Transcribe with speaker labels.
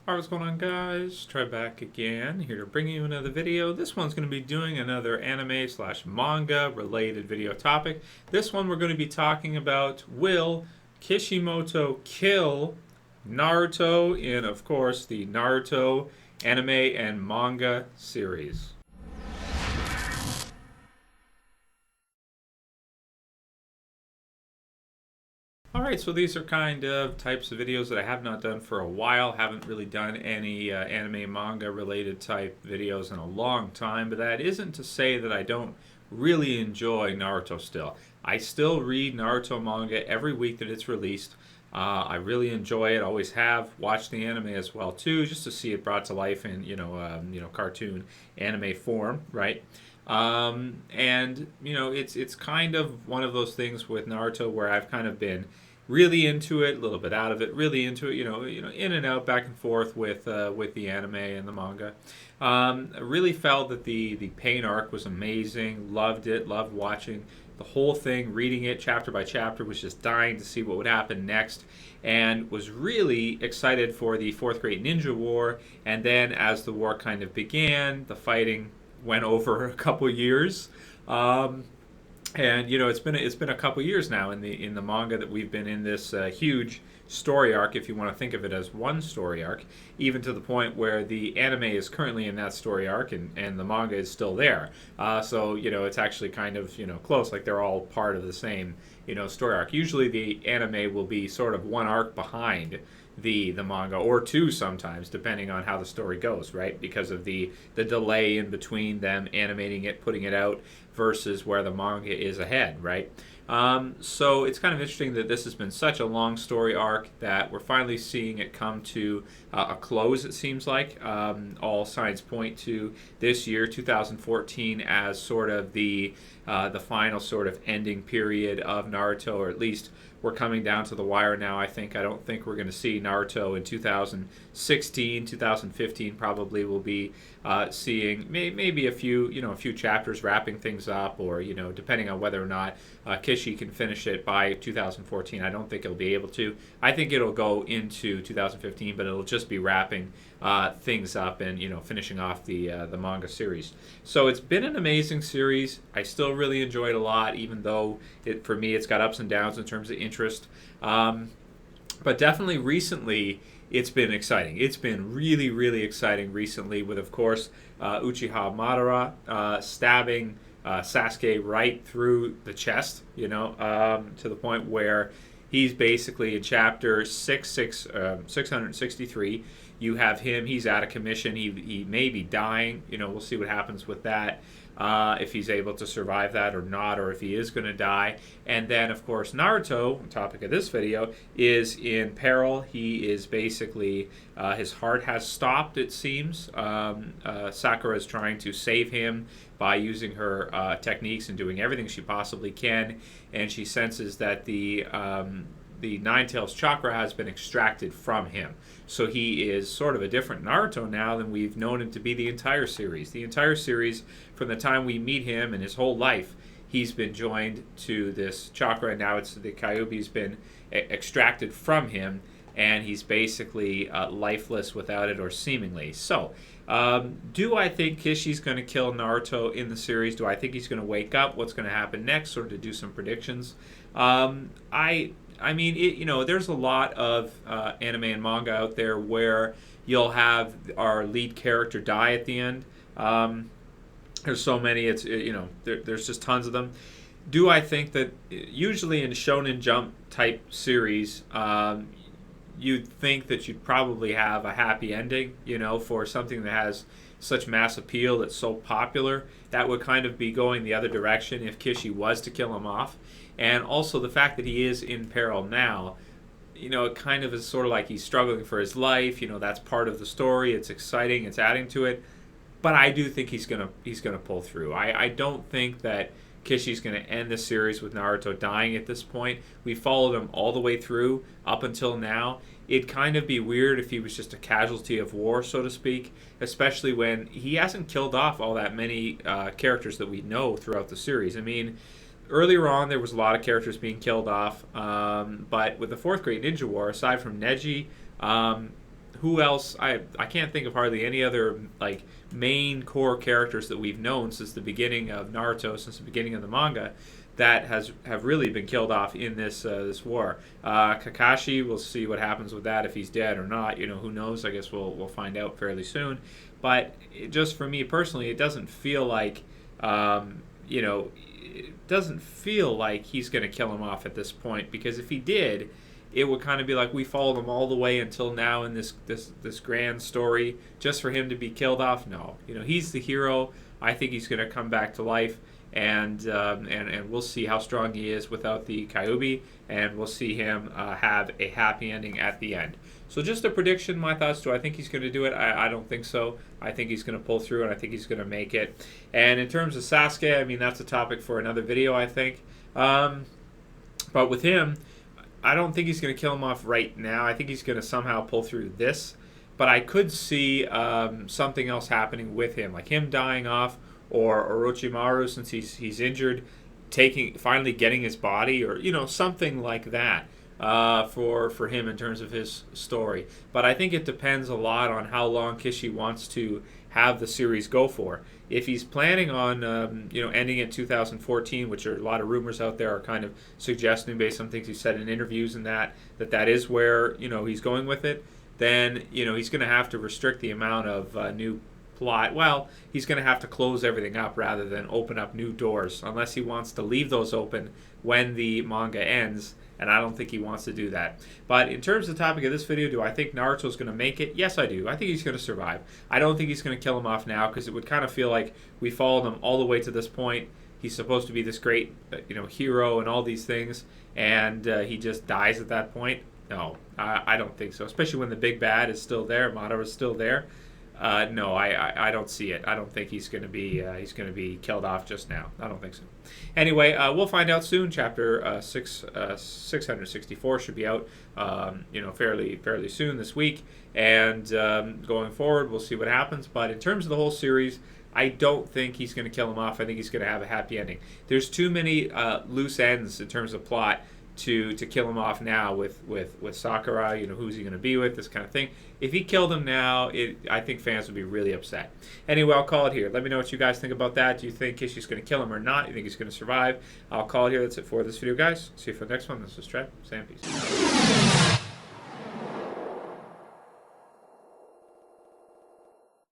Speaker 1: Alright, what's going on, guys? Try back again, here to bring you another video. This one's going to be doing another anime slash manga related video topic. This one we're going to be talking about, will Kishimoto kill Naruto in, of course, the Naruto anime and manga series? Alright, so these are kind of types of videos that I have not done for a while. Haven't really done any anime manga related type videos in a long time, but that isn't to say that I don't really enjoy Naruto still. I still read Naruto manga every week that it's released. I really enjoy it, always have. Watched the anime as well too, just to see it brought to life in cartoon anime form, right? And it's kind of one of those things with Naruto where I've kind of been really into it, a little bit out of it, really into it, in and out, back and forth with the anime and the manga. I really felt that the Pain arc was amazing. Loved it. Loved watching the whole thing, reading it chapter by chapter. Was just dying to see what would happen next, and was really excited for the Fourth Great Ninja War. And then, as the war kind of began, the fighting went over a couple years. And it's been a couple years now in the manga that we've been in this huge story arc, if you want to think of it as one story arc, even to the point where the anime is currently in that story arc and the manga is still there. So it's actually kind of close, like they're all part of the same story arc. Usually the anime will be sort of one arc behind the manga, or two sometimes, depending on how the story goes, right? Because of the delay in between them animating it, putting it out, versus where the manga is ahead, right? So it's kind of interesting that this has been such a long story arc that we're finally seeing it come to a close, it seems like. All signs point to this year, 2014, as sort of the final sort of ending period of Naruto, or at least we're coming down to the wire now. I don't think we're going to see Naruto in 2016, 2015 probably will be seeing maybe a few chapters wrapping things up, or depending on whether or not Kishi can finish it by 2014. I don't think he'll be able to. I think it'll go into 2015, but it'll just be wrapping things up and finishing off the manga series. So it's been an amazing series. I still really enjoy it a lot, even though for me it's got ups and downs in terms of interest. But definitely recently it's been exciting. It's been really, really exciting recently, with, of course, Uchiha Madara stabbing Sasuke right through the chest, to the point where he's basically in chapter 663. You have him, he's out of commission, he may be dying. We'll see what happens with that, if he's able to survive that or not, or if he is going to die. And then, of course, Naruto, the topic of this video, is in peril. He is basically, his heart has stopped, it seems. Sakura is trying to save him by using her techniques and doing everything she possibly can, and she senses that the Nine-Tails chakra has been extracted from him. So he is sort of a different Naruto now than we've known him to be the entire series. The entire series, from the time we meet him and his whole life, he's been joined to this chakra, and now it's the Kyuubi's been extracted from him, and he's basically lifeless without it, or seemingly. So, do I think Kishi's going to kill Naruto in the series? Do I think he's going to wake up? What's going to happen next? Sort of to do some predictions. I mean, there's a lot of anime and manga out there where you'll have our lead character die at the end. There's so many. There's just tons of them. Do I think that usually in Shonen Jump type series, you'd think that you'd probably have a happy ending, for something that has such mass appeal, that's so popular? That would kind of be going the other direction if Kishi was to kill him off. And also the fact that he is in peril now, it kind of is sort of like he's struggling for his life. That's part of the story. It's exciting. It's adding to it. But I do think he's gonna pull through. I don't think that Kishi's going to end the series with Naruto dying at this point. We followed him all the way through up until now. It'd kind of be weird if he was just a casualty of war, so to speak, especially when he hasn't killed off all that many characters that we know throughout the series. I mean, earlier on there was a lot of characters being killed off, but with the Fourth Great Ninja War, aside from Neji, who else? I can't think of hardly any other like main core characters that we've known since the beginning of Naruto, since the beginning of the manga, that have really been killed off in this this war. Kakashi, we'll see what happens with that, if he's dead or not. You know, who knows? I guess we'll find out fairly soon. But just for me personally, it doesn't feel like you know, it doesn't feel like he's going to kill him off at this point, because if he did, it would kind of be like we followed him all the way until now in this grand story just for him to be killed off. No, you know, he's the hero. I think he's going to come back to life, and we'll see how strong he is without the Kyuubi, and we'll see him have a happy ending at the end. So just a prediction, my thoughts. Do I think he's going to do it? I don't think so. I think he's going to pull through, and I think he's going to make it. And in terms of Sasuke, I mean, that's a topic for another video, I think. But with him, I don't think he's going to kill him off right now. I think he's going to somehow pull through this. But I could see something else happening with him, like him dying off, or Orochimaru, since he's injured, finally getting his body, or you know, something like that for him in terms of his story. But I think it depends a lot on how long Kishi wants to have the series go for. If he's planning on you know, ending in 2014, which are a lot of rumors out there are kind of suggesting based on things he said in interviews and that is where, you know, he's going with it, then you know, he's going to have to restrict the amount of new plot. Well, he's going to have to close everything up rather than open up new doors, unless he wants to leave those open when the manga ends, and I don't think he wants to do that. But in terms of the topic of this video, do I think Naruto's going to make it? Yes, I do. I think he's going to survive. I don't think he's going to kill him off now, because it would kind of feel like we followed him all the way to this point. He's supposed to be this great, you know, hero and all these things, and he just dies at that point. No, I don't think so. Especially when the big bad is still there, Madara is still there. No, I don't see it. I don't think he's going to be killed off just now. I don't think so. Anyway, we'll find out soon. Chapter 664 should be out, you know, fairly soon this week, and going forward, we'll see what happens. But in terms of the whole series, I don't think he's going to kill him off. I think he's going to have a happy ending. There's too many loose ends in terms of plot to kill him off now with Sakura. You know, who's he going to be with, this kind of thing. If he killed him now, I think fans would be really upset. Anyway, I'll call it here. Let me know what you guys think about that. Do you think Kishi's going to kill him or not? Do you think he's going to survive? I'll call it here. That's it for this video, guys. See you for the next one. This is Trev. Sam, peace.